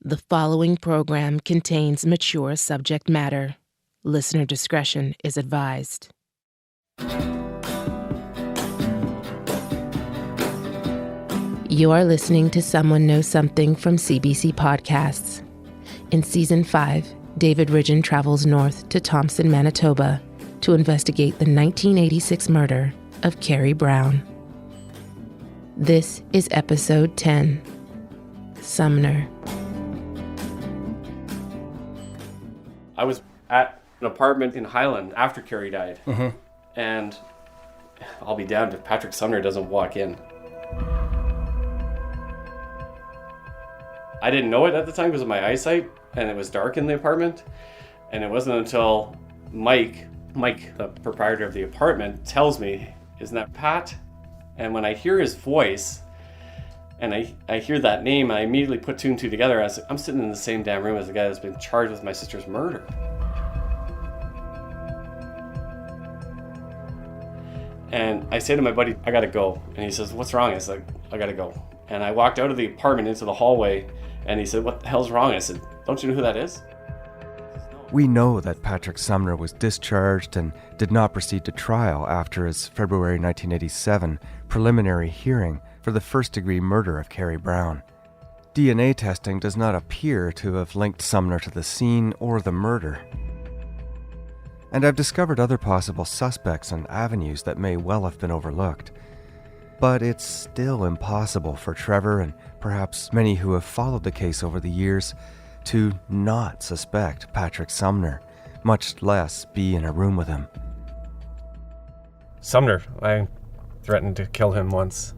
The following program contains mature subject matter. Listener discretion is advised. You are listening to Someone Knows Something from CBC Podcasts. In Season 5, David Ridgen travels north to Thompson, Manitoba to investigate the 1986 murder of Kerrie Brown. This is Episode 10, Sumner. I was at an apartment in Highland after Kerrie died. And I'll be damned if Patrick Sumner doesn't walk in. I didn't know it at the time because of my eyesight, and it was dark in the apartment. And it wasn't until Mike, the proprietor of the apartment, tells me, "Isn't that Pat?" And when I hear his voice, and I hear that name, I immediately put two and two together. I'm sitting in the same damn room as the guy that's been charged with my sister's murder. And I say to my buddy, "I gotta go." And he says, "What's wrong?" I said, "I gotta go." And I walked out of the apartment into the hallway, and he said, "What the hell's wrong?" I said, "Don't you know who that is?" We know that Patrick Sumner was discharged and did not proceed to trial after his February 1987 preliminary hearing for the first-degree murder of Kerrie Brown. DNA testing does not appear to have linked Sumner to the scene or the murder. And I've discovered other possible suspects and avenues that may well have been overlooked. But it's still impossible for Trevor and perhaps many who have followed the case over the years to not suspect Patrick Sumner, much less be in a room with him. Sumner, I threatened to kill him once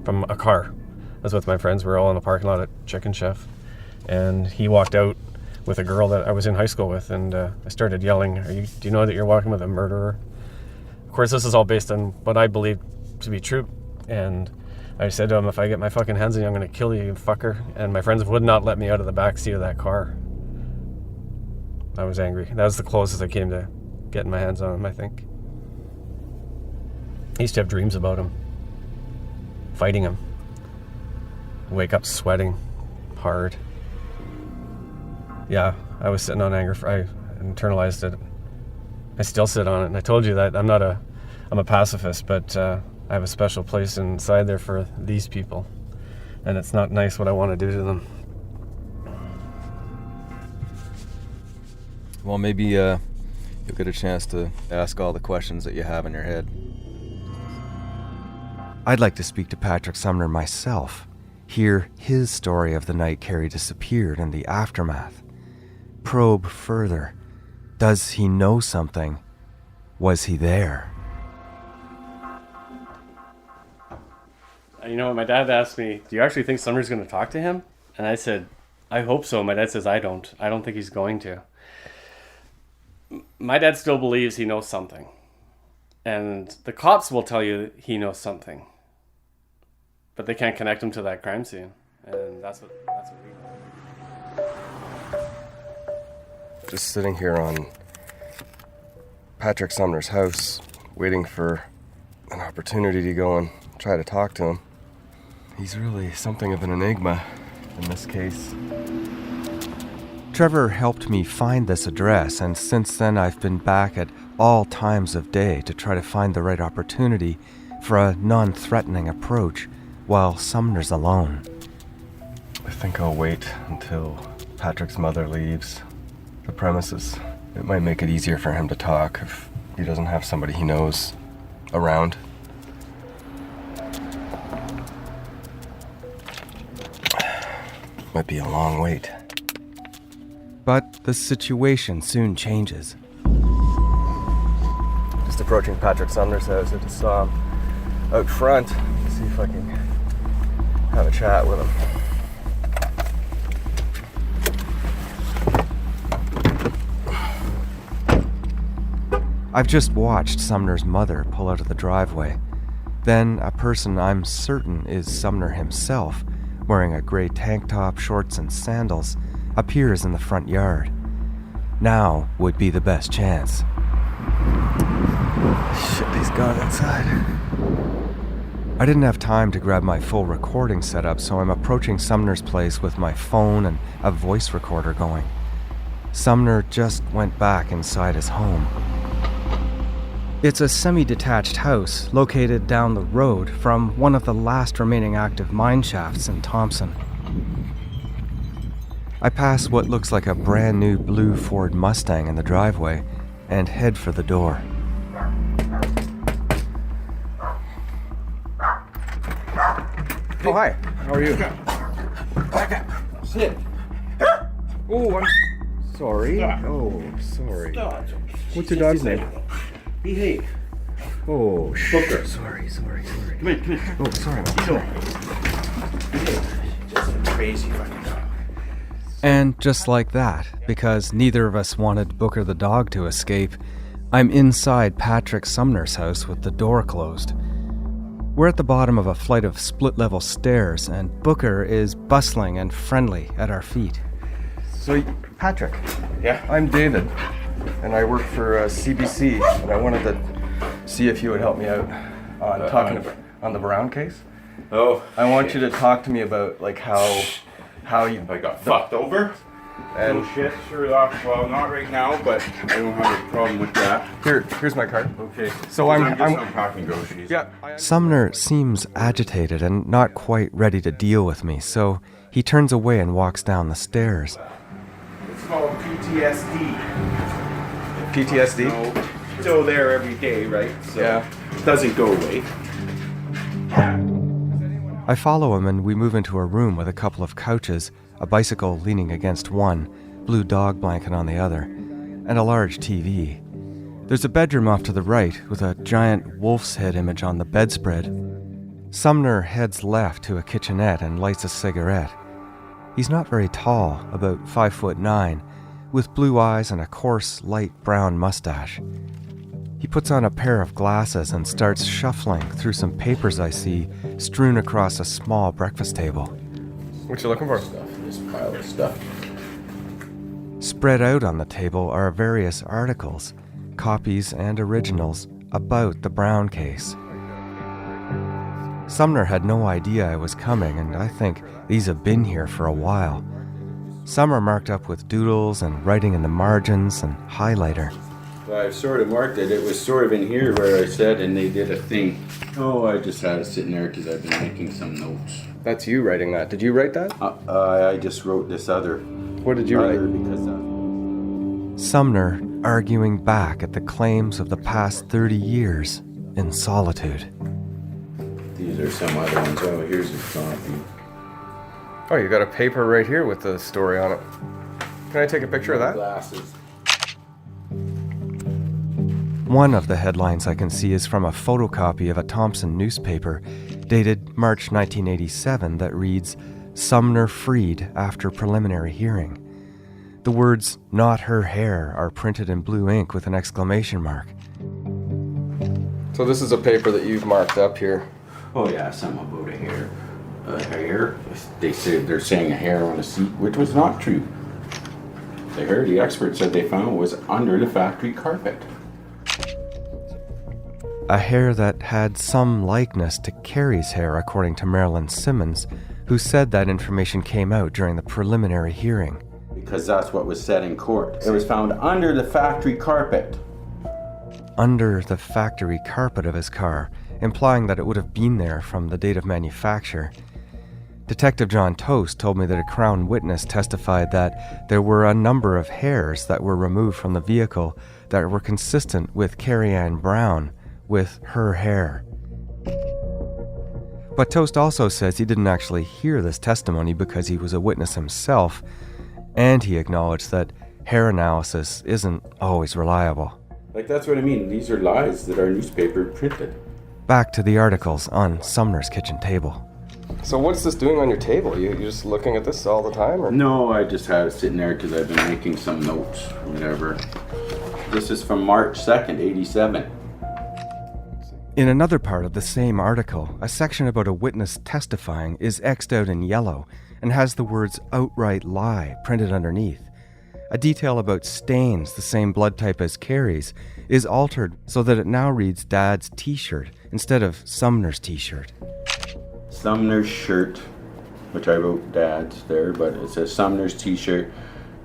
from a car. I was with my friends. We were all in the parking lot at Chicken Chef, and he walked out with a girl that I was in high school with, and I started yelling, do you know that you're walking with a murderer? Of course, this is all based on what I believe to be true, and I said to him, "If I get my fucking hands on you, I'm going to kill you, you fucker." And my friends would not let me out of the back seat of that car. I was angry. That was the closest I came to getting my hands on him, I think. I used to have dreams about him, fighting him. Wake up sweating hard. Yeah, I was sitting on anger. I internalized it. I still sit on it. And I told you that I'm a pacifist, but I have a special place inside there for these people. And it's not nice what I want to do to them. Well, maybe you'll get a chance to ask all the questions that you have in your head. I'd like to speak to Patrick Sumner myself, hear his story of the night Kerrie disappeared and the aftermath. Probe further. Does he know something? Was he there? You know, my dad asked me, "Do you actually think Sumner's going to talk to him?" And I said, "I hope so." My dad says, I don't think he's going to. My dad still believes he knows something. And the cops will tell you he knows something. But they can't connect him to that crime scene. And that's what we know. Just sitting here on Patrick Sumner's house, waiting for an opportunity to go and try to talk to him. He's really something of an enigma in this case. Trevor helped me find this address, and since then I've been back at all times of day to try to find the right opportunity for a non-threatening approach while Sumner's alone. I think I'll wait until Patrick's mother leaves the premises. It might make it easier for him to talk if he doesn't have somebody he knows around. Might be a long wait. But the situation soon changes. Just approaching Patrick Sumner's house. I just saw him out front. See if I can have a chat with him. I've just watched Sumner's mother pull out of the driveway. Then a person I'm certain is Sumner himself, wearing a gray tank top, shorts, and sandals, appears in the front yard. Now would be the best chance. Shit, he's gone inside. I didn't have time to grab my full recording setup, so I'm approaching Sumner's place with my phone and a voice recorder going. Sumner just went back inside his home. It's a semi-detached house located down the road from one of the last remaining active mine shafts in Thompson. I pass what looks like a brand new blue Ford Mustang in the driveway and head for the door. Oh, hi. How are you? Sit. Oh, I'm sorry. Stop. Oh, sorry. Stop. What's your dog's name? Behave. Oh, Booker. Sorry. Come here. Oh, sorry. Just a crazy fucking dog. And just like that, because neither of us wanted Booker the dog to escape, I'm inside Patrick Sumner's house with the door closed. We're at the bottom of a flight of split-level stairs, and Booker is bustling and friendly at our feet. So, Patrick. Yeah? I'm David, and I work for CBC, and I wanted to see if you would help me out on the Brown case. Oh. I want you to talk to me about how you I got fucked over. and No shit. Sure off. Well, not right now, but I don't have a problem with that. here's my card. Okay. So I'm just unpacking groceries. Yeah. Sumner seems agitated and not quite ready to deal with me, so he turns away and walks down the stairs. It's called PTSD. PTSD? No, still there every day, right? So Yeah. it doesn't go away. I follow him and we move into a room with a couple of couches, a bicycle leaning against one, blue dog blanket on the other, and a large TV. There's a bedroom off to the right with a giant wolf's head image on the bedspread. Sumner heads left to a kitchenette and lights a cigarette. He's not very tall, about 5'9", with blue eyes and a coarse, light brown mustache. He puts on a pair of glasses and starts shuffling through some papers I see strewn across a small breakfast table. What you looking for? This pile of stuff. Spread out on the table are various articles, copies and originals, about the Brown case. Sumner had no idea I was coming, and I think these have been here for a while. Some are marked up with doodles and writing in the margins and highlighter. Well, I've sort of marked it. It was sort of in here where I said, and they did a thing. Oh, I just had it sitting there because I've been making some notes. That's you writing that. Did you write that? I just wrote this other. What did you write? Because Sumner arguing back at the claims of the past 30 years in solitude. these are some other ones. Oh, here's a copy. Oh, you got a paper right here with the story on it. Can I take a picture of that? Glasses. One of the headlines I can see is from a photocopy of a Thompson newspaper dated March 1987 that reads, "Sumner freed after preliminary hearing." The words, "not her hair," are printed in blue ink with an exclamation mark. So this is a paper that you've marked up here. Oh yeah, something about a hair. A hair? They said they're saying a hair on a seat, which was not true. The hair the expert said they found was under the factory carpet. A hair that had some likeness to Kerrie's hair, according to Marilyn Simmons, who said that information came out during the preliminary hearing. Because that's what was said in court. It was found under the factory carpet. Under the factory carpet of his car, implying that it would have been there from the date of manufacture. Detective John Toast told me that a Crown witness testified that there were a number of hairs that were removed from the vehicle that were consistent with Kerrie Brown, with her hair. But Toast also says he didn't actually hear this testimony because he was a witness himself, and he acknowledged that hair analysis isn't always reliable. Like, that's what I mean. These are lies that our newspaper printed. Back to the articles on Sumner's kitchen table. So what's this doing on your table? You're just looking at this all the time? Or? No, I just had it sitting there because I've been making some notes, whatever. This is from March 2nd, 87. In another part of the same article, a section about a witness testifying is X'd out in yellow and has the words "outright lie" printed underneath. A detail about stains, the same blood type as Kerrie's, is altered so that it now reads Dad's t-shirt instead of Sumner's t-shirt. Sumner's shirt, which I wrote Dad's there, but it says Sumner's t-shirt.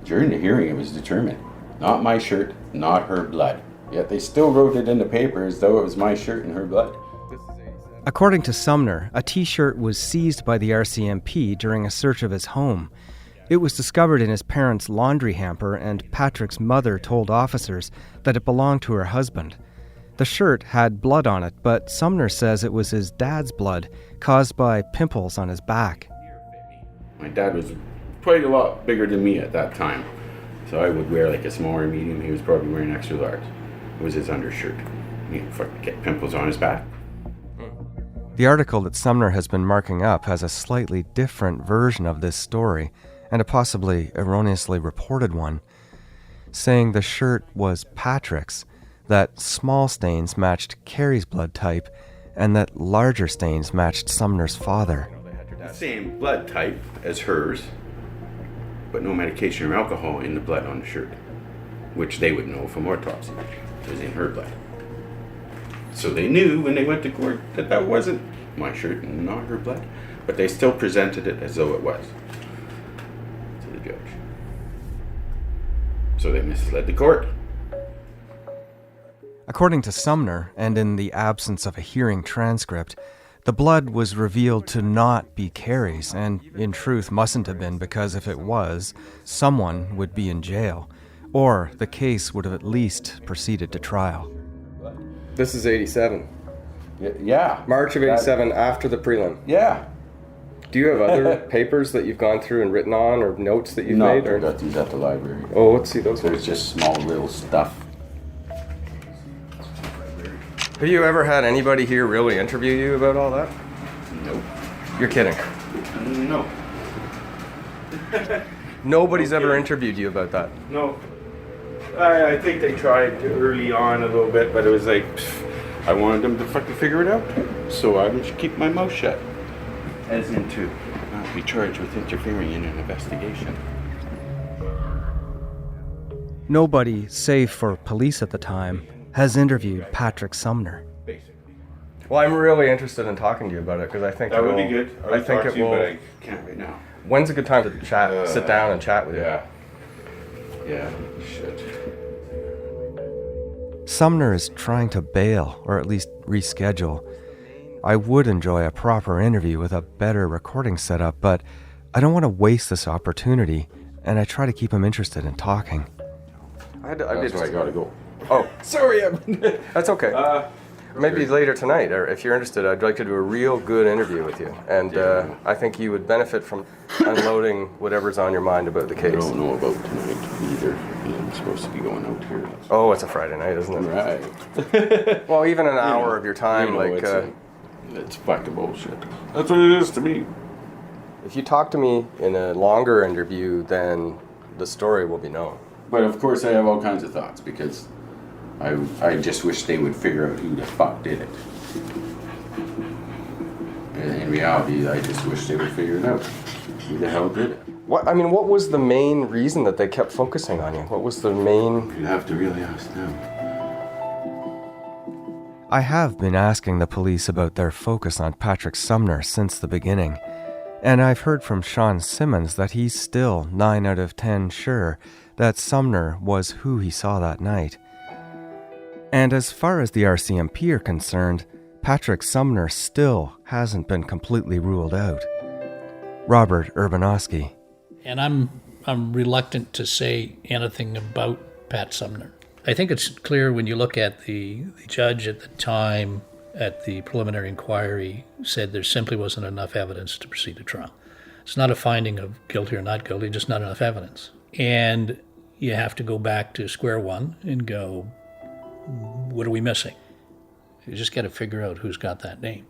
During the hearing, it was determined. Not my shirt, not her blood. Yet they still wrote it in the paper as though it was my shirt and her blood. According to Sumner, a t-shirt was seized by the RCMP during a search of his home. It was discovered in his parents' laundry hamper, and Patrick's mother told officers that it belonged to her husband. The shirt had blood on it, but Sumner says it was his dad's blood, caused by pimples on his back. My dad was quite a lot bigger than me at that time, so I would wear like a small or medium. He was probably wearing extra large. It was his undershirt. He'd fucking get pimples on his back. The article that Sumner has been marking up has a slightly different version of this story, and a possibly erroneously reported one, saying the shirt was Patrick's, that small stains matched Kerrie's blood type, and that larger stains matched Sumner's father. The same blood type as hers, but no medication or alcohol in the blood on the shirt, which they would know from autopsy. It was in her blood. So they knew when they went to court that that wasn't my shirt and not her blood, but they still presented it as though it was to the judge. So they misled the court. According to Sumner, and in the absence of a hearing transcript, the blood was revealed to not be Kerrie's, and in truth mustn't have been, because if it was, someone would be in jail, or the case would have at least proceeded to trial. This is 87. Yeah. March of 87, after the prelim. Yeah. Do you have other papers that you've gone through and written on, or notes that you've made? No, I got these at the library. Oh, let's see those. There's just small little stuff. Have you ever had anybody here really interview you about all that? Nope. You're kidding. No. Nobody's ever interviewed you about that. No. I think they tried early on a little bit, but it was like, I wanted them to fucking figure it out. So I should keep my mouth shut. As into not be charged with interfering in an investigation. Nobody, save for police at the time, has interviewed Patrick Sumner. Well, I'm really interested in talking to you about it, because I think That would be good. I think it will. But I can't right now. When's a good time to chat? Sit down and chat with you. Yeah. Yeah, shit. Sumner is trying to bail, or at least reschedule. I would enjoy a proper interview with a better recording setup, but I don't want to waste this opportunity, and I try to keep him interested in talking. That's why I gotta go. Oh, sorry. That's okay. Maybe later tonight, or if you're interested, I'd like to do a real good interview with you. And I think you would benefit from unloading whatever's on your mind about the I case. don't know about tonight either. I'm supposed to be going out here. Oh, it's a Friday night, isn't it? Right. Well, even an hour of your time, it's fucking bullshit. That's what it is to me. if you talk to me in a longer interview, then the story will be known. But of course I have all kinds of thoughts, because I just wish they would figure out who the fuck did it. And in reality, I just wish they would figure it out. Who the hell did it? What was the main reason that they kept focusing on you? What was the main... You'd have to really ask them. I have been asking the police about their focus on Patrick Sumner since the beginning, and I've heard from Sean Simmons that he's still 9 out of 10 sure that Sumner was who he saw that night. And as far as the RCMP are concerned, Patrick Sumner still hasn't been completely ruled out. Robert Urbanowski. And I'm reluctant to say anything about Pat Sumner. I think it's clear when you look at the judge at the time at the preliminary inquiry said there simply wasn't enough evidence to proceed to trial. It's not a finding of guilty or not guilty, just not enough evidence. And you have to go back to square one and go, what are we missing? You just got to figure out who's got that name.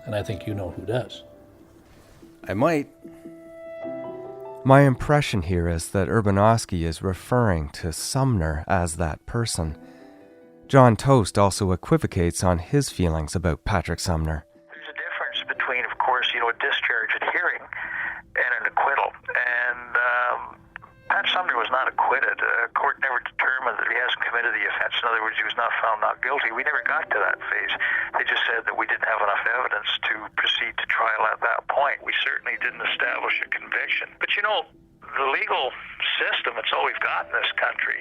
And I think you know who does. I might. My impression here is that Urbanowski is referring to Sumner as that person. John Toast also equivocates on his feelings about Patrick Sumner. There's a difference between, of course, a discharge at hearing and an acquittal. And Pat Sumner was not acquitted. Court never determined that he hasn't committed the offense. In other words, he was not found not guilty. We never got to that phase. They just said that we didn't have enough evidence to proceed to trial at that point. We certainly didn't establish a conviction. But you know, the legal system, it's all we've got in this country.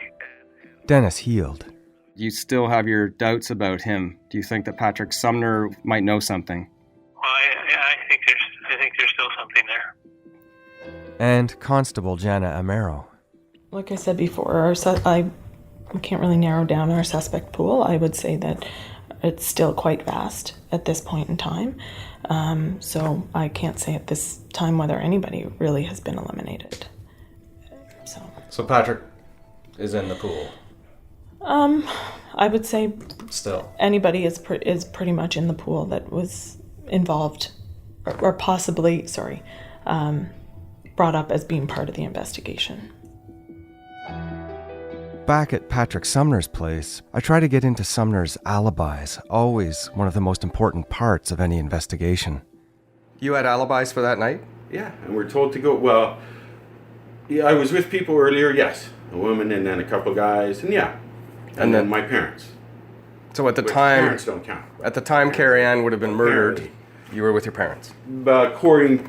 Dennis Heald. You still have your doubts about him. Do you think that Patrick Sumner might know something? Well, I think there's still something there. And Constable Jana Amaro. Like I said before, I can't really narrow down our suspect pool. I would say that it's still quite vast at this point in time. So I can't say at this time whether anybody really has been eliminated. So Patrick is in the pool. I would say Still. anybody is pretty much in the pool that was involved or possibly, brought up as being part of the investigation. Back at Patrick Sumner's place, I try to get into Sumner's alibis, always one of the most important parts of any investigation. You had alibis for that night? Yeah, and we're told to go. Well, yeah, I was with people earlier. Yes, a woman and then a couple guys, and yeah, and then my parents. So at the time, parents don't count. At the time, Kerrie Ann would have been murdered. Apparently. You were with your parents. According,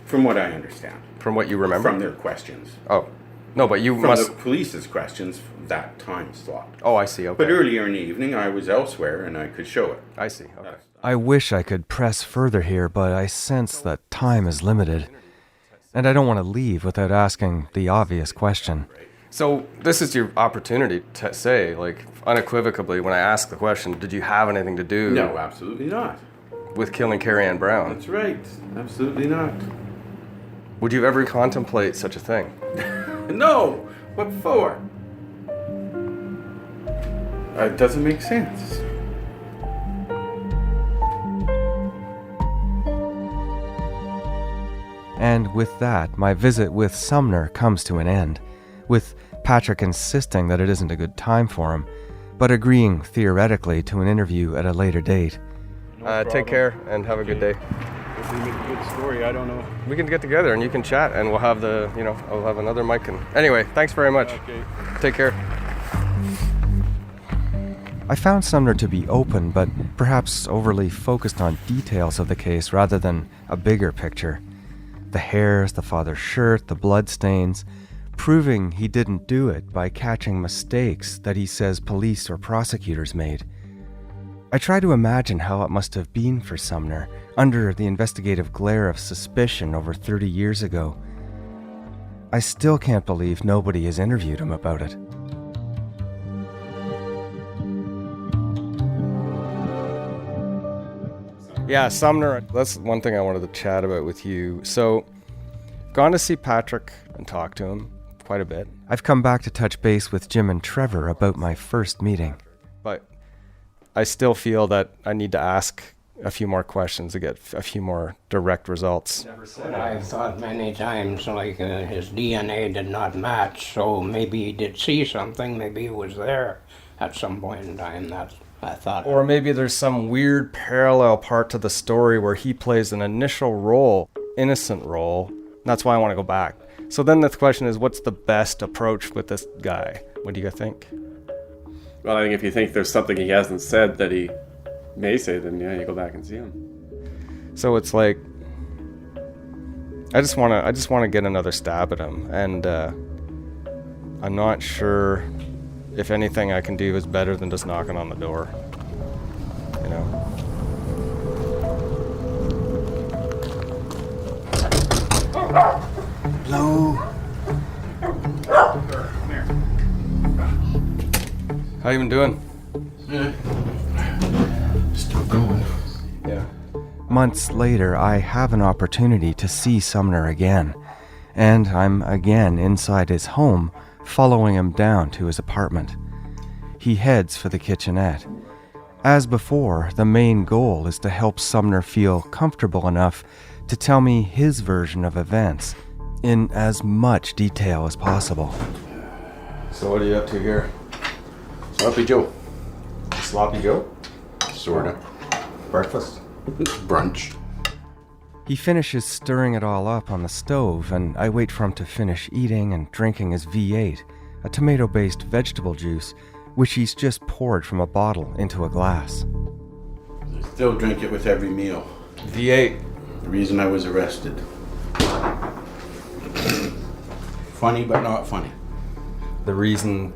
from what I understand, From what you remember? from their questions, Oh, no, but you from must. the police's questions, that time slot. Oh, I see. Okay. But earlier in the evening, I was elsewhere, and I could show it. I see. Okay. I wish I could press further here, but I sense that time is limited. And I don't want to leave without asking the obvious question. So this is your opportunity to say, like, unequivocally, when I ask the question, did you have anything to do No, absolutely not. with killing Kerrie Ann Brown? That's right. Absolutely not. Would you ever contemplate such a thing? No! What for? It doesn't make sense. And with that, my visit with Sumner comes to an end, with Patrick insisting that it isn't a good time for him, but agreeing theoretically to an interview at a later date. Take care and have a good day. If we make a good story, I don't know. We can get together and you can chat and we'll have I'll have another mic. Anyway, thanks very much. Okay. Take care. I found Sumner to be open, but perhaps overly focused on details of the case rather than a bigger picture. The hairs, the father's shirt, the bloodstains, proving he didn't do it by catching mistakes that he says police or prosecutors made. I try to imagine how it must have been for Sumner under the investigative glare of suspicion over 30 years ago. I still can't believe nobody has interviewed him about it. Yeah, Sumner, that's one thing I wanted to chat about with you. So, gone to see Patrick and talk to him quite a bit. I've come back to touch base with Jim and Trevor about my first meeting. But I still feel that I need to ask a few more questions to get a few more direct results. I've thought many times, like, his DNA did not match, so maybe he did see something, maybe it was there at some point in time, that's I thought. Or maybe there's some weird parallel part to the story where he plays an initial role, innocent role. That's why I want to go back. So then the question is, what's the best approach with this guy? What do you think? Well, I think if you think there's something he hasn't said that he may say, then yeah, you go back and see him. So it's like, I just want to get another stab at him, and I'm not sure if anything I can do is better than just knocking on the door. You know. Hello? How you been doing? Still going. Yeah. Months later, I have an opportunity to see Sumner again, and I'm again inside his home, following him down to his apartment. He heads for the kitchenette. As before, the main goal is to help Sumner feel comfortable enough to tell me his version of events in as much detail as possible. So what are you up to here? Sloppy Joe. Sloppy Joe? Sorta. Breakfast? Brunch. He finishes stirring it all up on the stove, and I wait for him to finish eating and drinking his V8, a tomato-based vegetable juice, which he's just poured from a bottle into a glass. I still drink it with every meal. V8. The reason I was arrested. Funny, but not funny. The reason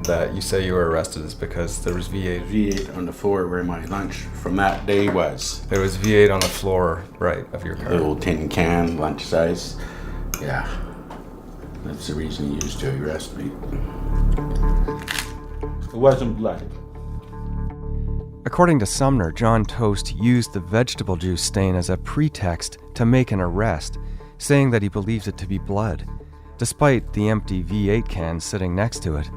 that you say you were arrested is because there was V8. V8 on the floor where my lunch from that day was. There was V8 on the floor, right, of your car. Little tin can, lunch size. Yeah. That's the reason he used to arrest me. It wasn't blood. According to Sumner, John Toast used the vegetable juice stain as a pretext to make an arrest, saying that he believes it to be blood, despite the empty V8 can sitting next to it.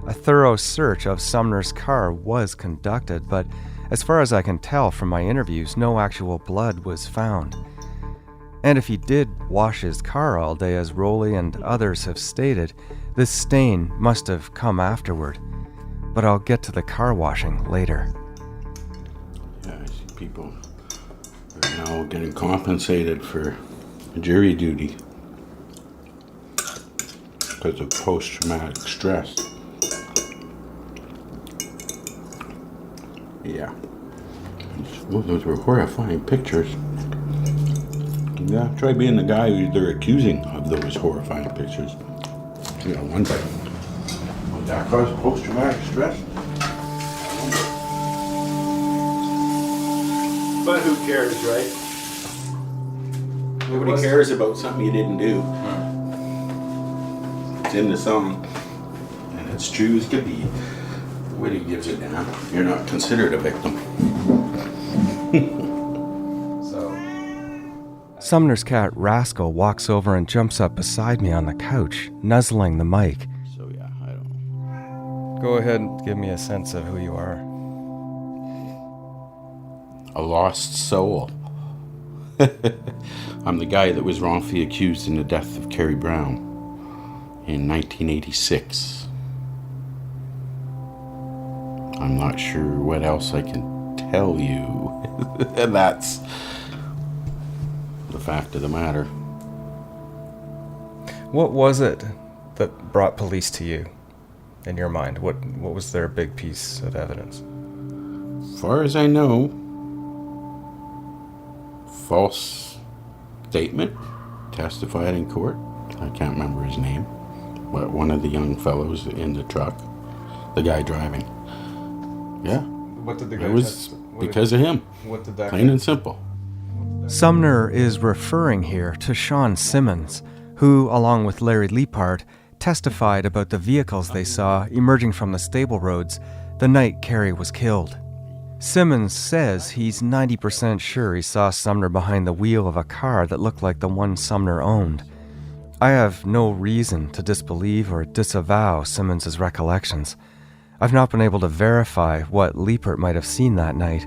A thorough search of Sumner's car was conducted, but as far as I can tell from my interviews, no actual blood was found. And if he did wash his car all day, as Rowley and others have stated, this stain must have come afterward. But I'll get to the car washing later. Yeah, I see people are now getting compensated for jury duty because of post-traumatic stress. Yeah. Well, those were horrifying pictures. Yeah, try being the guy who they're accusing of those horrifying pictures. You know, one thing. Would that cause post-traumatic stress? But who cares, right? Nobody cares about something you didn't do. It's in the song, and it's true as could be. Nobody gives a damn. You're not considered a victim. Sumner's cat, Rascal, walks over and jumps up beside me on the couch, nuzzling the mic. So yeah, I don't know. Go ahead and give me a sense of who you are. A lost soul. I'm the guy that was wrongfully accused in the death of Kerrie Brown in 1986. I'm not sure what else I can tell you. And that's the fact of the matter. What was it that brought police to you, in your mind? What was their big piece of evidence? As far as I know, false statement, testified in court. I can't remember his name, but one of the young fellows in the truck, the guy driving. Yeah. What did the guy It was because of him. What did that Plain and simple. Sumner is referring here to Sean Simmons, who, along with Larry Leapart, testified about the vehicles they saw emerging from the stable roads the night Kerrie was killed. Simmons says he's 90% sure he saw Sumner behind the wheel of a car that looked like the one Sumner owned. I have no reason to disbelieve or disavow Simmons' recollections. I've not been able to verify what Leapart might have seen that night.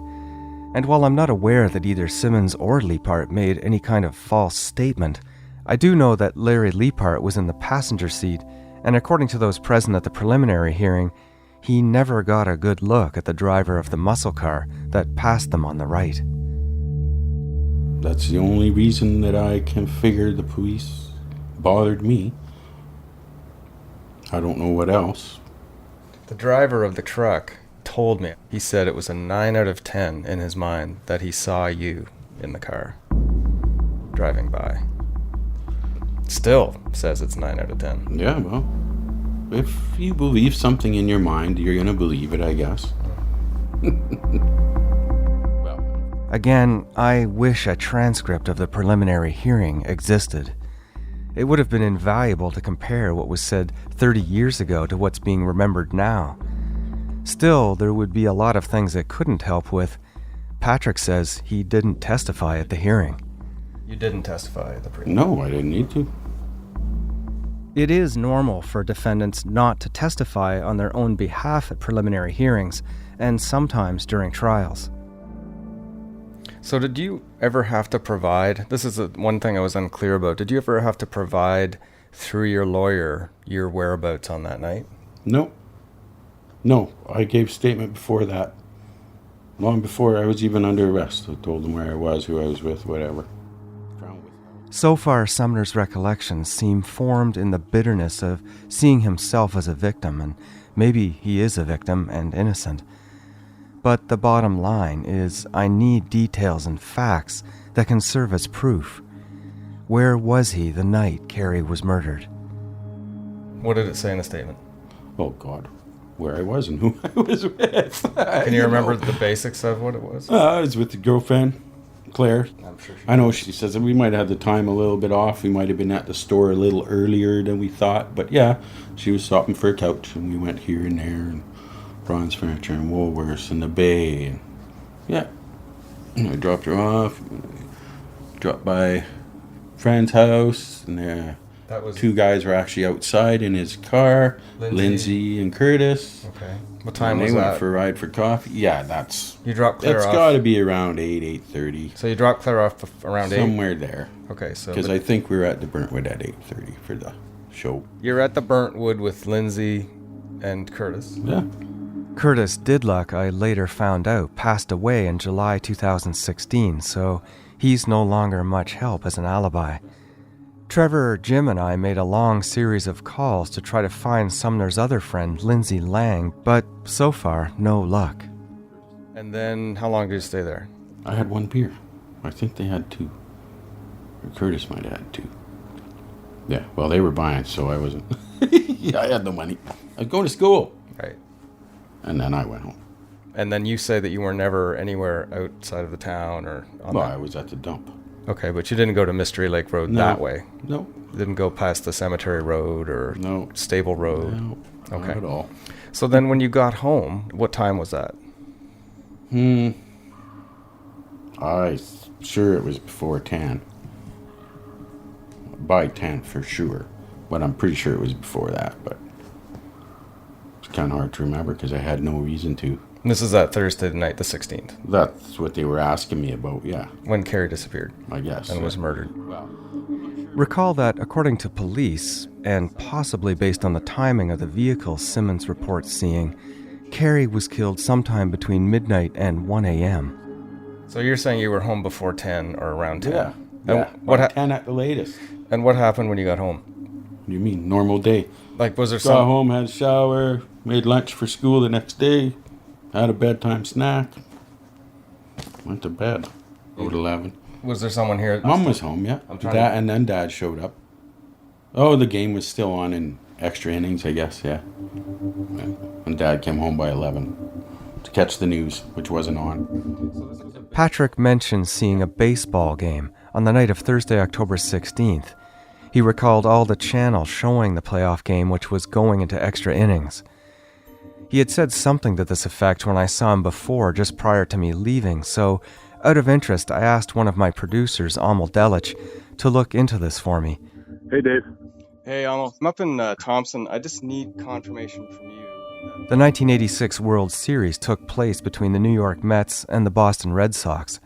And while I'm not aware that either Simmons or Leapart made any kind of false statement, I do know that Larry Leapart was in the passenger seat, and according to those present at the preliminary hearing, he never got a good look at the driver of the muscle car that passed them on the right. That's the only reason that I can figure the police bothered me. I don't know what else. The driver of the truck told me, he said it was a 9 out of 10 in his mind that he saw you in the car driving by. Still says it's 9 out of 10. Yeah, well, if you believe something in your mind, you're going to believe it, I guess. Again, I wish a transcript of the preliminary hearing existed. It would have been invaluable to compare what was said 30 years ago to what's being remembered now. Still, there would be a lot of things it couldn't help with. Patrick says he didn't testify at the hearing. You didn't testify at the preliminary? No, I didn't need to. It is normal for defendants not to testify on their own behalf at preliminary hearings, and sometimes during trials. So did you ever have to provide, this is one thing I was unclear about, did you ever have to provide through your lawyer your whereabouts on that night? No, I gave statement before that. Long before I was even under arrest. I told them where I was, who I was with, whatever. So far, Sumner's recollections seem formed in the bitterness of seeing himself as a victim, and maybe he is a victim and innocent. But the bottom line is I need details and facts that can serve as proof. Where was he the night Kerrie was murdered? What did it say in the statement? Oh, God. Where I was and who I was with. Can you remember the basics of what it was? I was with the girlfriend, Claire. I'm sure I know she says that we might have the time a little bit off. We might have been at the store a little earlier than we thought. But yeah, she was shopping for a couch, and we went here and there, and Bronze Furniture and Woolworths and the Bay. And yeah, and I dropped her off. Dropped by a friend's house, and two guys were actually outside in his car, Lindsay and Curtis. Okay. What time was that? They went that? for a ride for coffee. Yeah, that's... You dropped Claire off? It's got to be around 8:30. So you dropped Claire off around 8? Somewhere there. Okay, so... Because I think we were at the Burntwood at 8:30 for the show. You're at the Burntwood with Lindsay and Curtis? Yeah. Curtis Didluck, I later found out, passed away in July 2016, so he's no longer much help as an alibi. Trevor, Jim, and I made a long series of calls to try to find Sumner's other friend, Lindsay Lang, but so far, no luck. And then, how long did you stay there? I had 1 beer. I think they had 2. Or Curtis might have had 2. Yeah, well, they were buying, so I wasn't. Yeah, I had the money. I was going to school. Right. And then I went home. And then you say that you were never anywhere outside of the town or... I was at the dump. Okay, but you didn't go to Mystery Lake Road that way? No. You didn't go past the Cemetery Road or Stable Road? No, okay. not at all. So then when you got home, what time was that? I'm sure it was before 10. By 10 for sure. But I'm pretty sure it was before that, but it's kind of hard to remember because I had no reason to. And this is that Thursday night, the 16th? That's what they were asking me about, yeah. When Kerrie disappeared? I guess. And was murdered. Well, Recall that, according to police, and possibly based on the timing of the vehicle Simmons reports seeing, Kerrie was killed sometime between midnight and 1 a.m. So you're saying you were home before 10 or around 10? Yeah. And what 10 at the latest. And what happened when you got home? What do you mean, normal day? Like, was there Got home, had a shower, made lunch for school the next day, had a bedtime snack, went to bed about 11. Was there someone here? Mom was home, yeah. And then Dad showed up. Oh, the game was still on in extra innings, I guess, yeah. And Dad came home by 11 to catch the news, which wasn't on. Patrick mentioned seeing a baseball game on the night of Thursday, October 16th. He recalled all the channels showing the playoff game, which was going into extra innings. He had said something to this effect when I saw him before, just prior to me leaving, so out of interest, I asked one of my producers, Amal Delich, to look into this for me. Hey, Dave. Hey, Amal. I'm up in Thompson. I just need confirmation from you. The 1986 World Series took place between the New York Mets and the Boston Red Sox.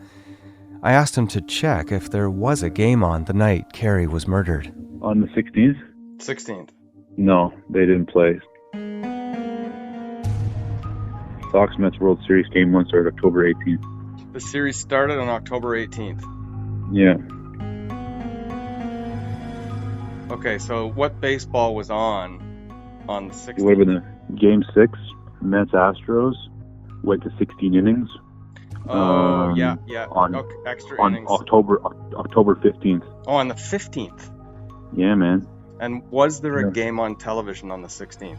I asked him to check if there was a game on the night Kerrie was murdered. On the 16th? 16th. No, they didn't play. Sox-Mets World Series game 1 started October 18th. The series started on October 18th. Yeah. Okay, so what baseball was on the 16th? It would have been Game 6, Mets-Astros, went to 16 innings. Oh, yeah. On, okay, extra on innings. October 15th. Oh, on the 15th? Yeah, man. And was there a game on television on the 16th?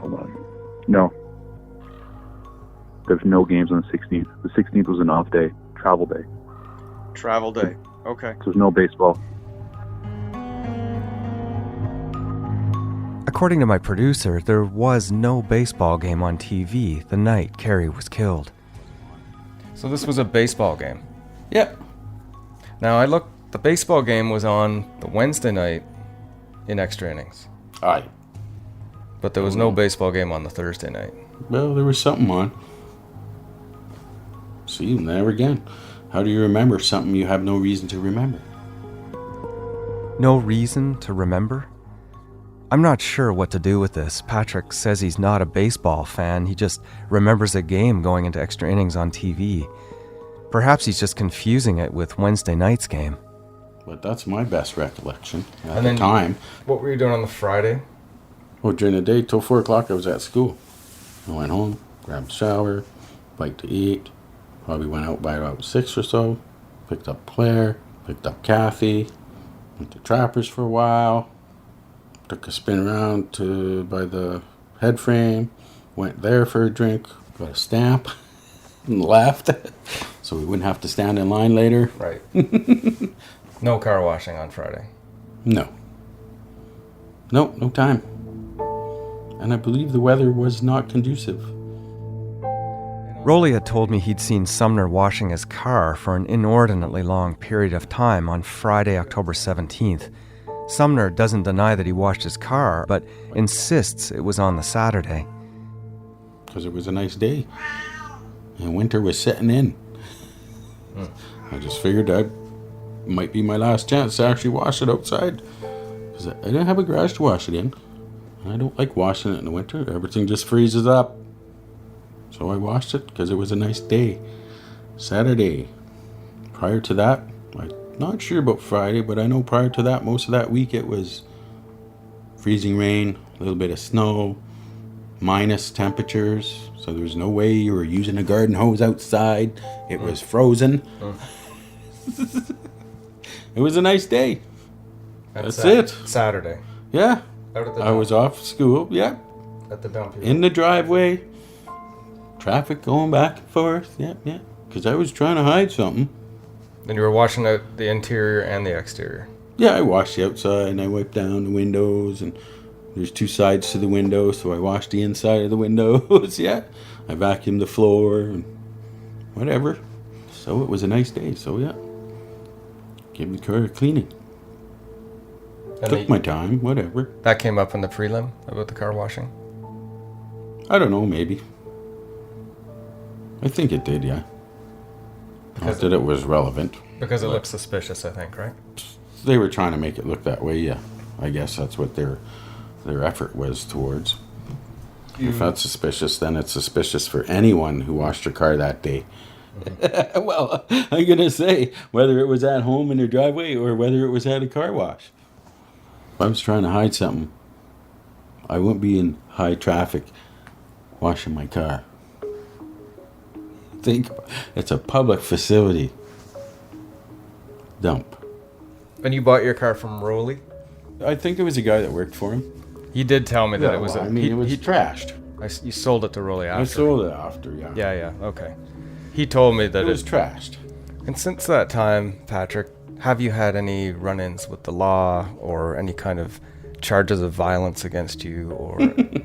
Hold on. No. There's no games on the 16th. The 16th was an off day, travel day. Travel day. Okay. So there's no baseball. According to my producer, there was no baseball game on TV the night Kerrie was killed. So this was a baseball game? Yep. Now I looked, the baseball game was on the Wednesday night in extra innings. Aye. But there was no baseball game on the Thursday night. Well, there was something on. See, never again. How do you remember something you have no reason to remember? No reason to remember? I'm not sure what to do with this. Patrick says he's not a baseball fan. He just remembers a game going into extra innings on TV. Perhaps he's just confusing it with Wednesday night's game. But that's my best recollection at And the then time. What were you doing on the Friday? Well, during the day till 4 o'clock, I was at school. I went home, grabbed a shower, bite to eat. Probably went out by about 6 or so. Picked up Claire, picked up Kathy. Went to Trappers for a while. Took a spin around by the head frame. Went there for a drink. Got a stamp. And left. So we wouldn't have to stand in line later. Right. No car washing on Friday. No. No time. And I believe the weather was not conducive. Rowley had told me he'd seen Sumner washing his car for an inordinately long period of time on Friday, October 17th. Sumner doesn't deny that he washed his car, but insists it was on the Saturday. Because it was a nice day. And winter was setting in. I just figured that might be my last chance to actually wash it outside. Because I didn't have a garage to wash it in. I don't like washing it in the winter. Everything just freezes up. So I washed it because it was a nice day. Saturday. Prior to that, I'm not sure about Friday, but I know prior to that, most of that week it was freezing rain, a little bit of snow, minus temperatures. So there was no way you were using a garden hose outside. It was frozen. It was a nice day. That's it. Saturday. Yeah. Out at the I dump. was off school. Yeah. At the dump. In the driveway. Traffic going back and forth. Yeah. Because I was trying to hide something. Then you were washing out the interior and the exterior. Yeah, I washed the outside and I wiped down the windows, and there's 2 sides to the window, so I washed the inside of the windows. Yeah. I vacuumed the floor and whatever. So it was a nice day. So yeah. Give the car a cleaning. And Took my time, whatever. That came up in the prelim about the car washing? I don't know, maybe. I think it did, yeah. Not that it was relevant. Because it looked suspicious, I think, right? They were trying to make it look that way, yeah. I guess that's what their effort was towards. If that's suspicious, then it's suspicious for anyone who washed your car that day. Well, I'm going to say, whether it was at home in their driveway or whether it was at a car wash. If I was trying to hide something, I wouldn't be in high traffic washing my car. Think, it's a public facility. Dump. And you bought your car from Rowley? I think it was a guy that worked for him. He did tell me that Yeah, it was... well, it was trashed. You sold it to Rowley after. I sold it after, yeah. Yeah, okay. He told me that it was trashed. And since that time, Patrick, have you had any run-ins with the law or any kind of charges of violence against you or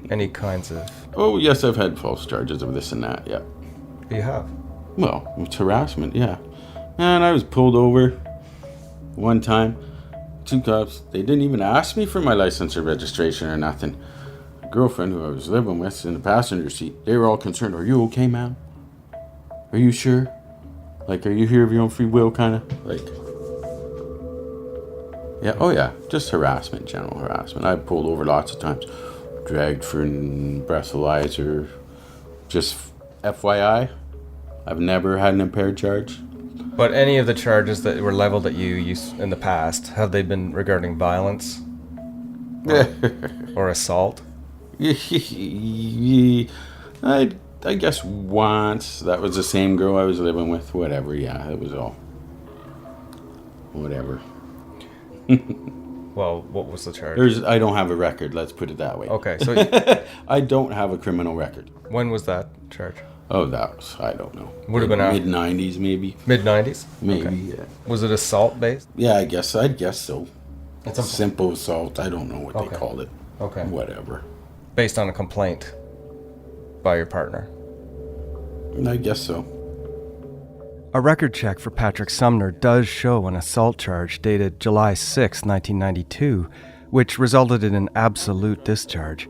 any kinds of... Oh, yes, I've had false charges of this and that, yeah. You have? Well, it's harassment, yeah. And I was pulled over one time. 2 cops, they didn't even ask me for my license or registration or nothing. A girlfriend who I was living with in the passenger seat, they were all concerned. Are you okay, ma'am? Are you sure? Like, are you here of your own free will, kind of? Like, yeah, oh yeah, just harassment, general harassment. I've pulled over lots of times. Dragged for an breathalyzer. Just FYI, I've never had an impaired charge. But any of the charges that were leveled at you in the past, have they been regarding violence? Or assault? I guess once. That was the same girl I was living with. Whatever, yeah, it was all. Whatever. Well, what was the charge? I don't have a record, let's put it that way. Okay, so... I don't have a criminal record. When was that charge? Oh, that was, I don't know. Would have been out mid-90s, maybe. Mid-90s? Maybe, okay. Yeah. Was it assault-based? Yeah, I'd guess so. It's a simple assault. I don't know what they called it. Okay. Whatever. Based on a complaint by your partner? I guess so. A record check for Patrick Sumner does show an assault charge dated July 6, 1992, which resulted in an absolute discharge.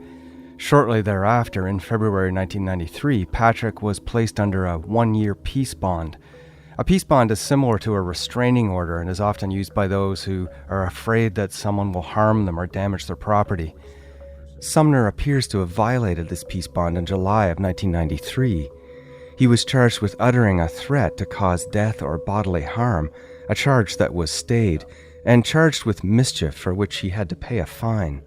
Shortly thereafter, in February 1993, Patrick was placed under a 1-year peace bond. A peace bond is similar to a restraining order and is often used by those who are afraid that someone will harm them or damage their property. Sumner appears to have violated this peace bond in July of 1993. He was charged with uttering a threat to cause death or bodily harm, a charge that was stayed, and charged with mischief for which he had to pay a fine.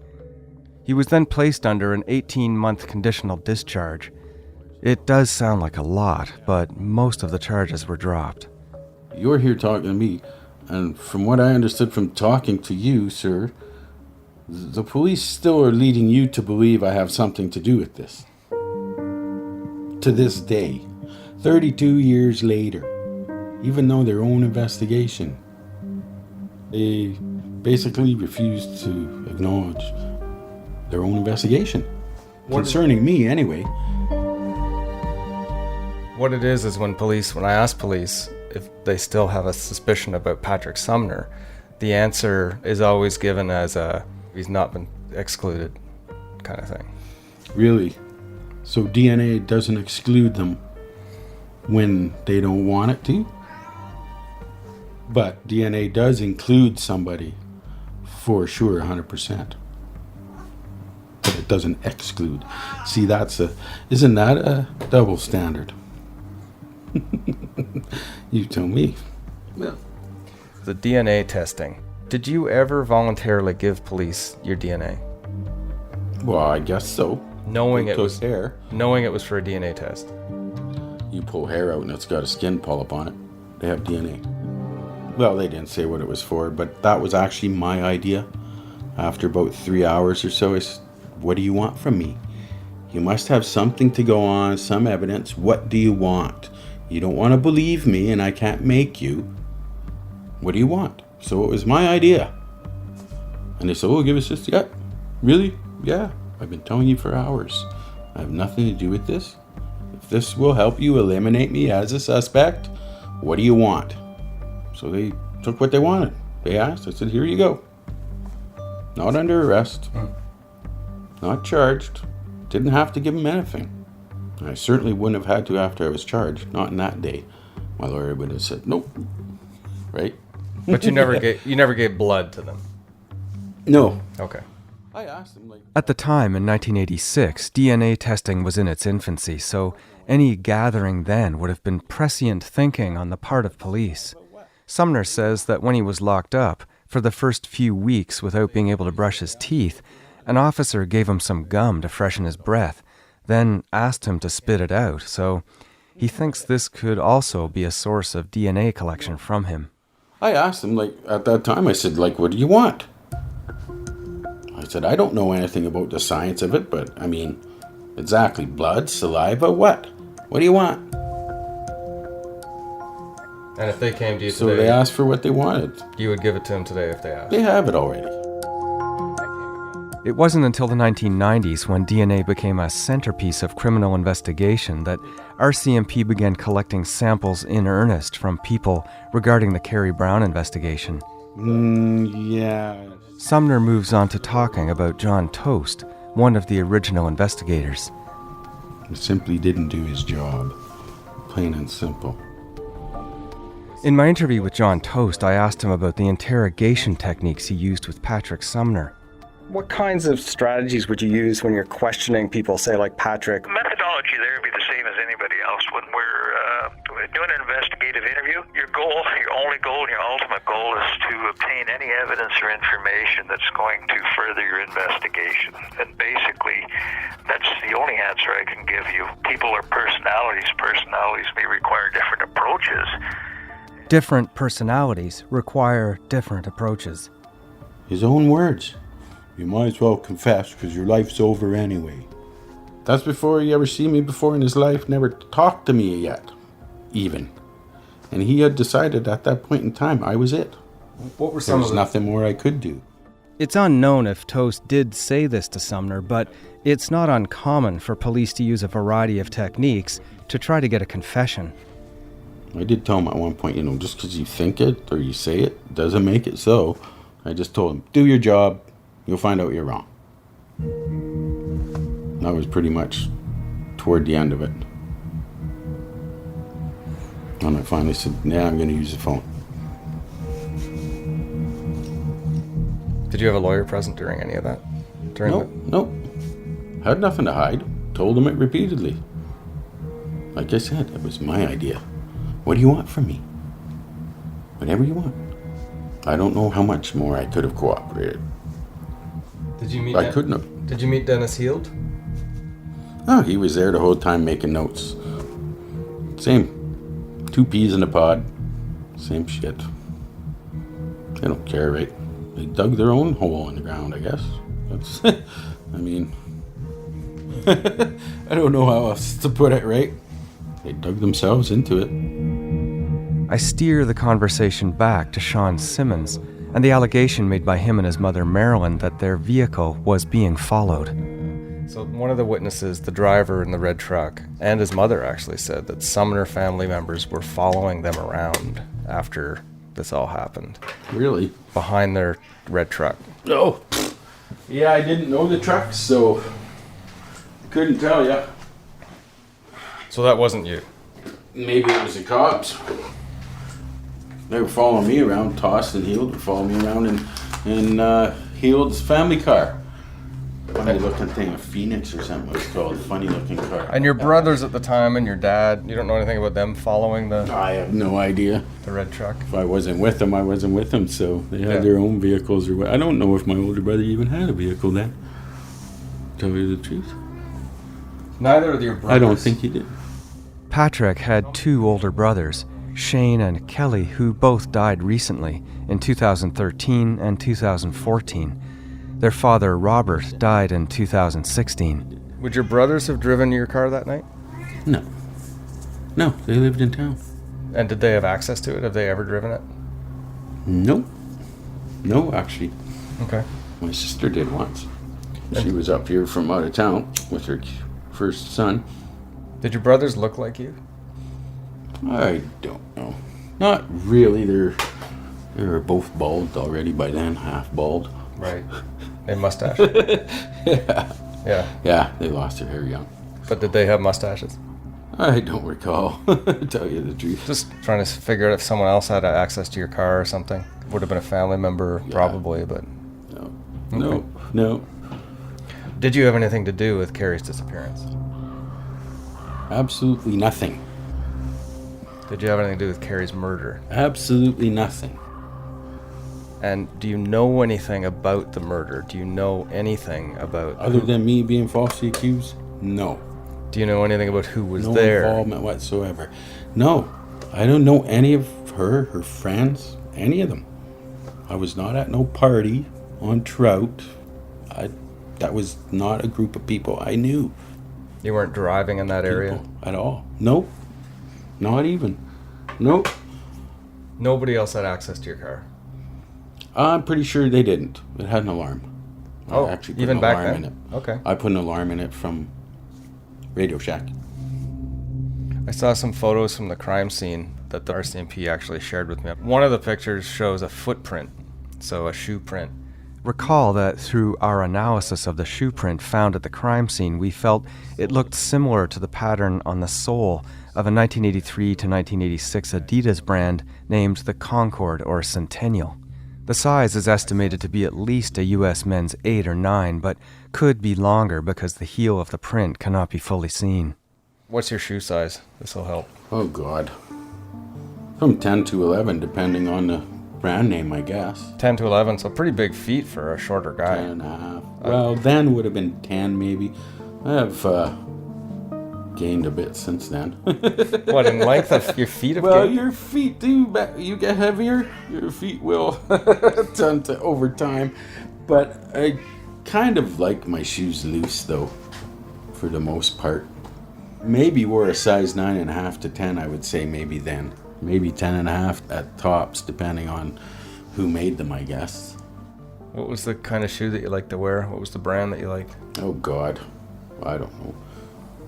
He was then placed under an 18-month conditional discharge. It does sound like a lot, but most of the charges were dropped. You're here talking to me, and from what I understood from talking to you, sir, the police still are leading you to believe I have something to do with this. To this day, 32 years later, even though their own investigation, they basically refused to acknowledge their own investigation. Concerning me, anyway. What it is when I ask police if they still have a suspicion about Patrick Sumner, the answer is always given as he's not been excluded kind of thing. Really? So DNA doesn't exclude them when they don't want it to? But DNA does include somebody for sure, 100%. But it doesn't exclude. See, isn't that a double standard? You tell me. Yeah. The DNA testing. Did you ever voluntarily give police your DNA? Well, I guess so. Knowing it was for a DNA test. You pull hair out and it's got a skin polyp on it. They have DNA. Well, they didn't say what it was for, but that was actually my idea. After about 3 hours or so, I said, what do you want from me? You must have something to go on, some evidence. What do you want? You don't want to believe me and I can't make you. What do you want? So it was my idea. And they said, oh, give us this. Yeah. Really? Yeah. I've been telling you for hours. I have nothing to do with this. If this will help you eliminate me as a suspect, what do you want? So they took what they wanted. They asked. I said, here you go. Not under arrest. Not charged. Didn't have to give them anything. I certainly wouldn't have had to after I was charged. Not in that day. My lawyer would have said, nope. Right? But you never gave blood to them? No. Okay. I asked him, At the time, in 1986, DNA testing was in its infancy, so any gathering then would have been prescient thinking on the part of police. Sumner says that when he was locked up, for the first few weeks without being able to brush his teeth, an officer gave him some gum to freshen his breath, then asked him to spit it out, so he thinks this could also be a source of DNA collection from him. I asked him, at that time, I said, what do you want? I said, I don't know anything about the science of it, but, exactly, blood, saliva, what? What do you want? And if they came to you today... So they asked for what they wanted. You would give it to them today if they asked? They have it already. It wasn't until the 1990s, when DNA became a centerpiece of criminal investigation, that RCMP began collecting samples in earnest from people regarding the Kerrie Brown investigation. Yeah. Sumner moves on to talking about John Toast, one of the original investigators. He simply didn't do his job. Plain and simple. In my interview with John Toast, I asked him about the interrogation techniques he used with Patrick Sumner. What kinds of strategies would you use when you're questioning people, say like Patrick? Methodology there would be the same as anybody else. When we're doing an investigative interview, your only goal and your ultimate goal is to obtain any evidence or information that's going to further your investigation. And basically, that's the only answer I can give you. People are personalities. Personalities may require different approaches. Different personalities require different approaches. His own words. You might as well confess, because your life's over anyway. That's before he ever seen me before in his life, never talked to me yet, even. And he had decided at that point in time I was it. What were there was nothing more I could do. It's unknown if Toast did say this to Sumner, but it's not uncommon for police to use a variety of techniques to try to get a confession. I did tell him at one point, just because you think it or you say it doesn't make it so. I just told him, do your job. You'll find out you're wrong. That was pretty much toward the end of it. And I finally said, yeah, I'm going to use the phone. Did you have a lawyer present during any of that? Nope. Had nothing to hide. Told him it repeatedly. Like I said, it was my idea. What do you want from me? Whatever you want. I don't know how much more I could have cooperated. Did you meet? I couldn't have. Did you meet Dennis Heald? Oh, he was there the whole time making notes. Same. 2 peas in a pod. Same shit. They don't care, right? They dug their own hole in the ground, I guess. That's, I mean, I don't know how else to put it, right? They dug themselves into it. I steer the conversation back to Sean Simmons and the allegation made by him and his mother Marilyn that their vehicle was being followed. So one of the witnesses, the driver in the red truck, and his mother actually said that Sumner family members were following them around after this all happened. Really? Behind their red truck. Oh, yeah, I didn't know the truck, so couldn't tell you. So that wasn't you? Maybe it was the cops. They were following me around. Toss and Heald were following me around in Heald's family car. Funny looking thing, a Phoenix or something it was called. Funny looking car. And your brothers at the time and your dad, you don't know anything about them following the... I have no idea. The red truck? If I wasn't with them, I wasn't with them, so they had their own vehicles or what. I don't know if my older brother even had a vehicle then. Tell you the truth. Neither of your brothers... I don't think he did. Patrick had 2 older brothers, Shane and Kelly, who both died recently in 2013 and 2014. Their father, Robert, died in 2016. Would your brothers have driven your car that night? No. No, they lived in town. And did they have access to it? Have they ever driven it? No. No, actually. Okay. My sister did once. She was up here from out of town with her first son. Did your brothers look like you? I don't know. Not really. They were both bald already by then, half bald. Right. A mustache. Yeah. Yeah. Yeah, they lost their hair young. But did they have mustaches? I don't recall, to tell you the truth. Just trying to figure out if someone else had access to your car or something. Would have been a family member, probably, but... No. Okay. No. Did you have anything to do with Kerrie's disappearance? Absolutely nothing. Did you have anything to do with Kerrie's murder? Absolutely nothing. And do you know anything about the murder? Do you know anything about... Other than me being falsely accused? No. Do you know anything about who was no there? No involvement whatsoever. No. I don't know any of her friends, any of them. I was not at no party on Trout. That was not a group of people I knew. You weren't driving in that area? At all. Nope. Not even. Nope. Nobody else had access to your car? I'm pretty sure they didn't. It had an alarm. Oh, I actually put even an back alarm then? in it. Okay. I put an alarm in it from Radio Shack. I saw some photos from the crime scene that the RCMP actually shared with me. One of the pictures shows a footprint, so a shoe print. Recall that through our analysis of the shoe print found at the crime scene, we felt it looked similar to the pattern on the sole of a 1983 to 1986 Adidas brand named the Concord or Centennial. The size is estimated to be at least a U.S. men's 8 or 9, but could be longer because the heel of the print cannot be fully seen. What's your shoe size? This will help. Oh, God. From 10 to 11, depending on the brand name, I guess. 10 to 11, so pretty big feet for a shorter guy. 10 and a half. Well, then would have been 10, maybe. I have gained a bit since then. What, in length of your feet have Well, gained? your feet do. You get heavier, your feet will tend to over time. But I kind of like my shoes loose, though, for the most part. Maybe wore a size 9.5 to 10, I would say maybe then. Maybe 10.5 at tops, depending on who made them, I guess. What was the kind of shoe that you liked to wear? What was the brand that you liked? Oh, God. I don't know.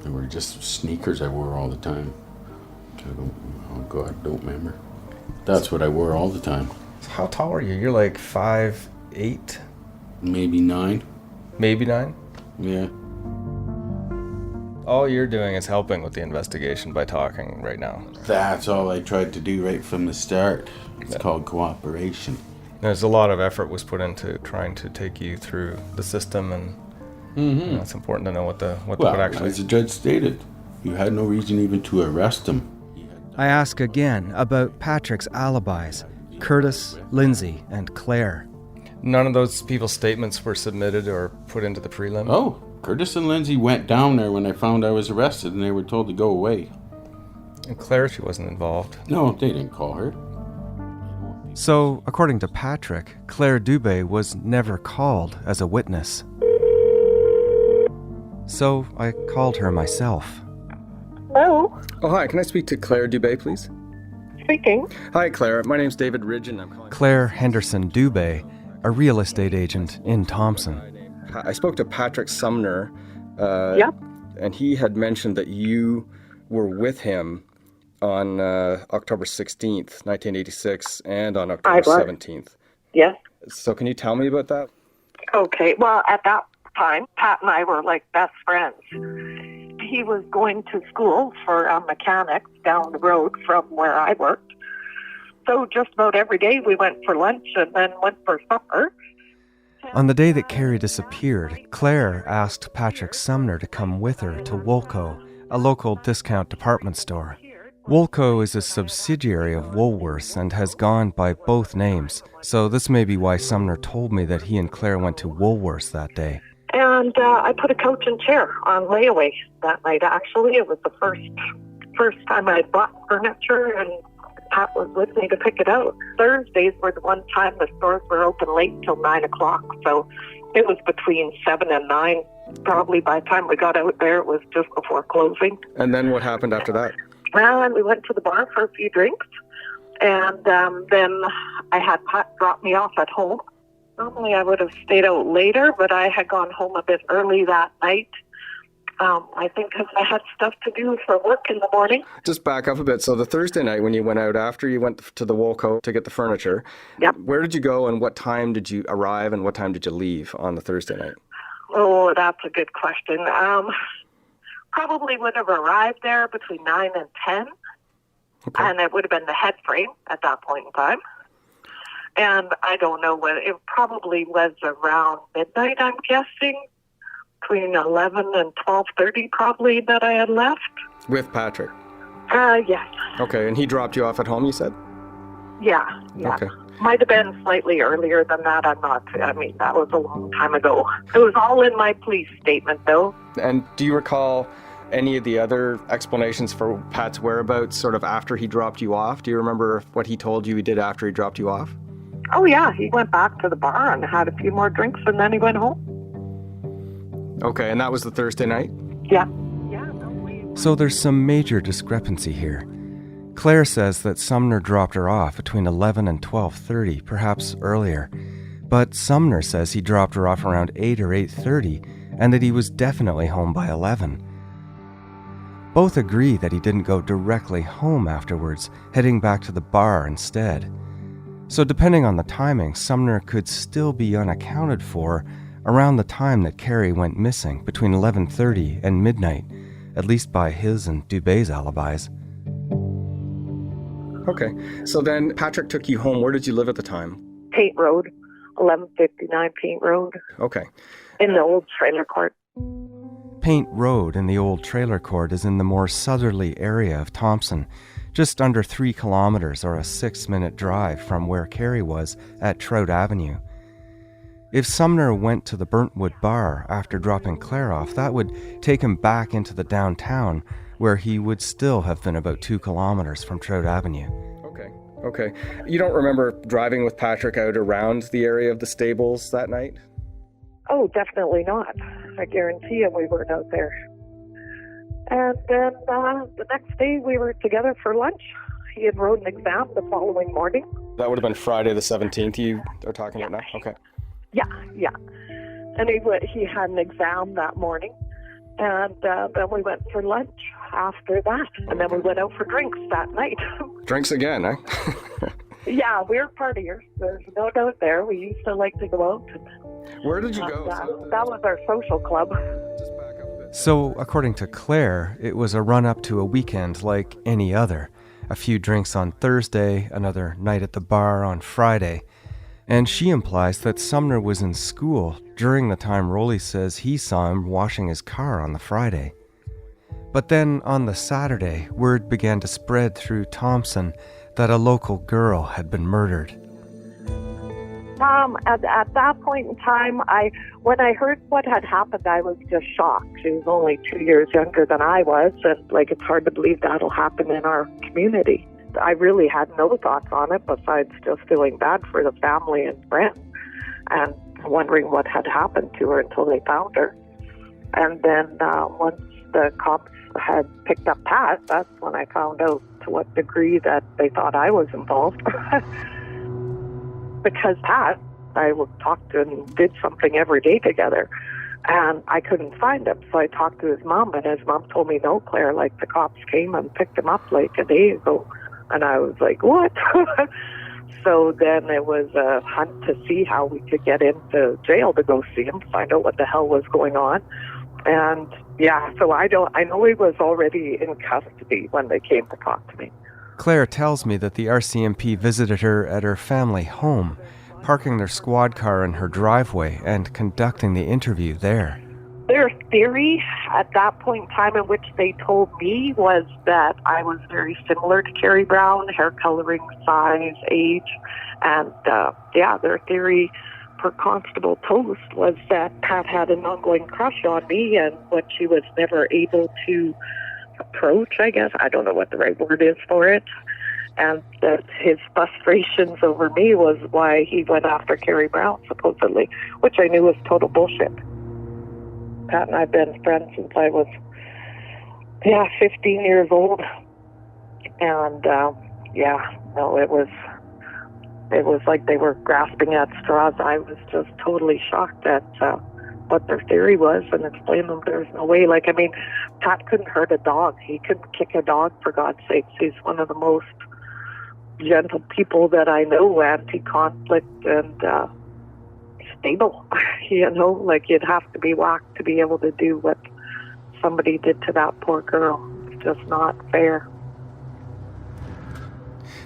They were just sneakers I wore all the time. Don't remember. That's what I wore all the time. How tall are you? You're like 5'8"? Maybe 9. Maybe 9? Yeah. All you're doing is helping with the investigation by talking right now. That's all I tried to do right from the start. It's called cooperation. There's a lot of effort was put into trying to take you through the system, and it's important to know what Well, actually... as the judge stated, you had no reason even to arrest him. I ask again about Patrick's alibis. Curtis, Lindsay, and Claire. None of those people's statements were submitted or put into the prelim? Oh, Curtis and Lindsay went down there when they found I was arrested, and they were told to go away. And Claire, she wasn't involved. No, they didn't call her. So, according to Patrick, Claire Dubé was never called as a witness. So, I called her myself. Hello? Oh, hi. Can I speak to Claire Dubé, please? Speaking. Hi, Claire. My name's David Ridgen. I'm calling... Claire Henderson Dubé, a real estate agent in Thompson. I spoke to Patrick Sumner. Yep. And he had mentioned that you were with him on October 16th, 1986, and on October 17th. Yes. So can you tell me about that? Okay. Well, at that time, Pat and I were like best friends. He was going to school for mechanics down the road from where I worked. So just about every day we went for lunch and then went for supper. On the day that Kerrie disappeared, Claire asked Patrick Sumner to come with her to Woolco, a local discount department store. Woolco is a subsidiary of Woolworths and has gone by both names, so this may be why Sumner told me that he and Claire went to Woolworths that day. And I put a couch and chair on layaway that night, actually. It was the first time I bought furniture, and Pat was with me to pick it out. Thursdays were the one time the stores were open late till 9 o'clock, so it was between 7 and 9. Probably by the time we got out there, it was just before closing. And then what happened after that? And we went to the bar for a few drinks, and then I had Pat drop me off at home. Normally I would have stayed out later, but I had gone home a bit early that night. I think because I had stuff to do for work in the morning. Just back up a bit. So the Thursday night when you went out after you went to the Woolco to get the furniture, yep. Where did you go and what time did you arrive and what time did you leave on the Thursday night? Oh, that's a good question. Probably would have arrived there between 9 and 10. Okay. And it would have been the head frame at that point in time. And I don't know whether it probably was around midnight, I'm guessing. Between 11 and 12:30 probably that I had left. With Patrick? Yes. Okay, and he dropped you off at home, you said? Yeah. Okay. Might have been slightly earlier than that. That was a long time ago. It was all in my police statement, though. And do you recall any of the other explanations for Pat's whereabouts sort of after he dropped you off? Do you remember what he told you he did after he dropped you off? Oh, yeah. He went back to the bar and had a few more drinks, and then he went home. Okay, and that was the Thursday night? Yeah. So there's some major discrepancy here. Claire says that Sumner dropped her off between 11 and 12:30, perhaps earlier. But Sumner says he dropped her off around 8 or 8:30 and that he was definitely home by 11. Both agree that he didn't go directly home afterwards, heading back to the bar instead. So depending on the timing, Sumner could still be unaccounted for around the time that Kerrie went missing, between 11:30 and midnight, at least by his and Dubé's alibis. Okay, so then Patrick took you home. Where did you live at the time? Paint Road, 1159 Paint Road. Okay. In the old trailer court. Paint Road in the old trailer court is in the more southerly area of Thompson, just under 3 kilometers or a 6-minute drive from where Kerrie was at Trout Avenue. If Sumner went to the Burntwood bar after dropping Claire off, that would take him back into the downtown, where he would still have been about 2 kilometers from Trout Avenue. Okay. You don't remember driving with Patrick out around the area of the stables that night? Oh, definitely not. I guarantee you we weren't out there. And then the next day we were together for lunch. He had wrote an exam the following morning. That would have been Friday the 17th you are talking about now? Okay. Yeah. And he had an exam that morning. And then we went for lunch after that. And then we went out for drinks that night. Drinks again, eh? Yeah, we're partiers. There's no doubt there. We used to like to go out. Where did you go? That was our social club. So, according to Claire, it was a run-up to a weekend like any other. A few drinks on Thursday, another night at the bar on Friday. And she implies that Sumner was in school during the time Rowley says he saw him washing his car on the Friday. But then on the Saturday, word began to spread through Thompson that a local girl had been murdered. At that point in time, when I heard what had happened, I was just shocked. She was only 2 years younger than I was, and it's hard to believe that'll happen in our community. I really had no thoughts on it besides just feeling bad for the family and friends and wondering what had happened to her until they found her. And then once the cops had picked up Pat, that's when I found out to what degree that they thought I was involved. Because Pat, I talked and did something every day together, and I couldn't find him. So I talked to his mom, and his mom told me, no, Claire, the cops came and picked him up a day ago. And I was like, what? So then it was a hunt to see how we could get into jail to go see him, find out what the hell was going on. And so I know he was already in custody when they came to talk to me. Claire tells me that the RCMP visited her at her family home, parking their squad car in her driveway and conducting the interview there. Their theory at that point in time in which they told me was that I was very similar to Kerrie Brown, hair coloring, size, age, and their theory for Constable Toast was that Pat had an ongoing crush on me and what she was never able to approach, I guess. I don't know what the right word is for it. And that his frustrations over me was why he went after Kerrie Brown, supposedly, which I knew was total bullshit. Pat and I have been friends since I was, 15 years old. And, it was like they were grasping at straws. I was just totally shocked at what their theory was and explained them there's no way. Pat couldn't hurt a dog. He couldn't kick a dog, for God's sakes. He's one of the most gentle people that I know, anti-conflict and stable. You'd have to be whacked to be able to do what somebody did to that poor girl. It's just not fair.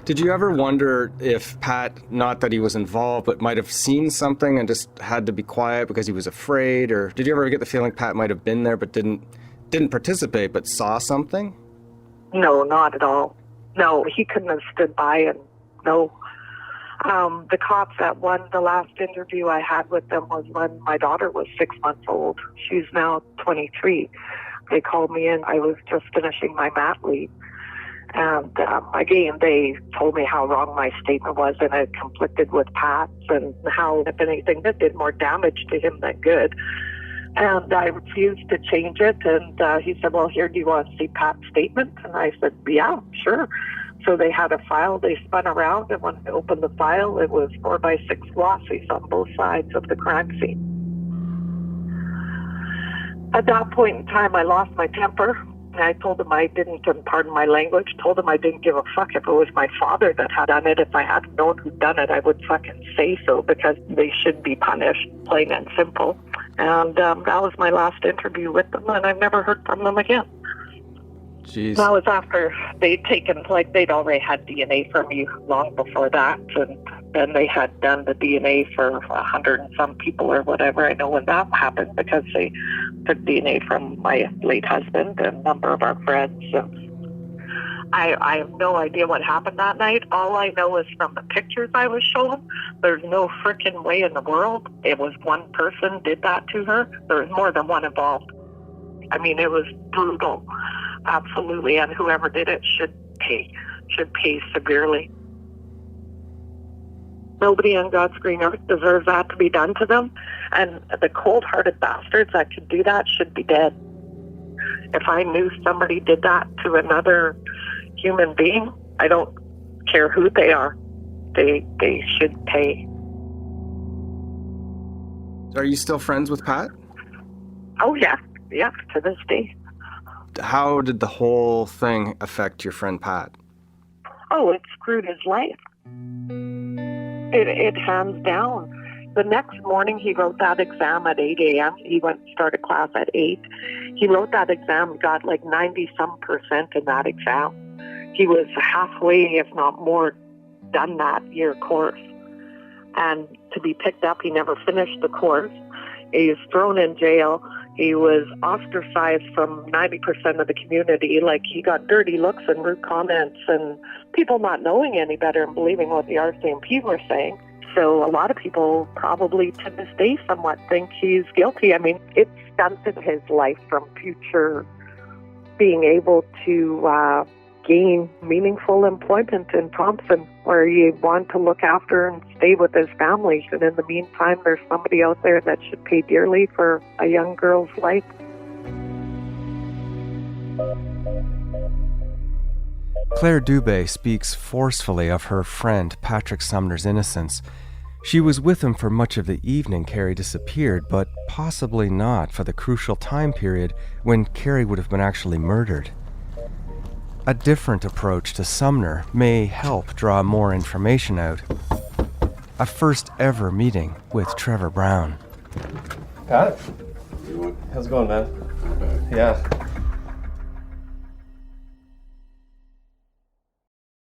Did you ever wonder if Pat, not that he was involved, but might have seen something and just had to be quiet because he was afraid? Or did you ever get the feeling Pat might have been there but didn't participate but saw something? No, not at all. No, he couldn't have stood by and no. The cops that won the last interview I had with them was when my daughter was 6 months old. She's now 23. They called me in. I was just finishing my mat leave. And again, they told me how wrong my statement was and it conflicted with Pat's and how, if anything, that did more damage to him than good. And I refused to change it. And he said, well, here, do you want to see Pat's statement? And I said, yeah, sure. So they had a file. They spun around, and when I opened the file, it was 4x6 glossies on both sides of the crime scene. At that point in time, I lost my temper. I told him I didn't, and pardon my language, told him I didn't give a fuck if it was my father that had done it. If I hadn't known who'd done it, I would fucking say so, because they should be punished, plain and simple. And that was my last interview with them, and I've never heard from them again. Jeez. That was after they'd taken, they'd already had DNA from me long before that, and then they had done the DNA for 100 and some people or whatever. I know when that happened because they took DNA from my late husband and a number of our friends. I have no idea what happened that night. All I know is from the pictures I was shown, there's no frickin' way in the world it was one person did that to her. There was more than one involved. I mean, it was brutal. Absolutely, and whoever did it should pay severely. Nobody on God's green earth deserves that to be done to them, and the cold-hearted bastards that could do that should be dead. If I knew somebody did that to another human being, I don't care who they are, they should pay. Are you still friends with Pat? Oh, yeah, to this day. How did the whole thing affect your friend Pat? Oh, it screwed his life. It hands down. The next morning, he wrote that exam at 8 a.m. He started class at 8. He wrote that exam, got 90-some% in that exam. He was halfway, if not more, done that year course. And to be picked up, he never finished the course. He was thrown in jail. He was ostracized from 90% of the community. Like, he got dirty looks and rude comments and people not knowing any better and believing what the RCMP were saying. So a lot of people probably to this day somewhat think he's guilty. I mean, it stunted his life from future being able to gain meaningful employment in Thompson, where you want to look after and stay with his family. And in the meantime, there's somebody out there that should pay dearly for a young girl's life. Claire Dubé speaks forcefully of her friend Patrick Sumner's innocence. She was with him for much of the evening Kerrie disappeared, but possibly not for the crucial time period when Kerrie would have been actually murdered. A different approach to Sumner may help draw more information out. A first ever meeting with Trevor Brown. Pat? How's it going, man? Yeah.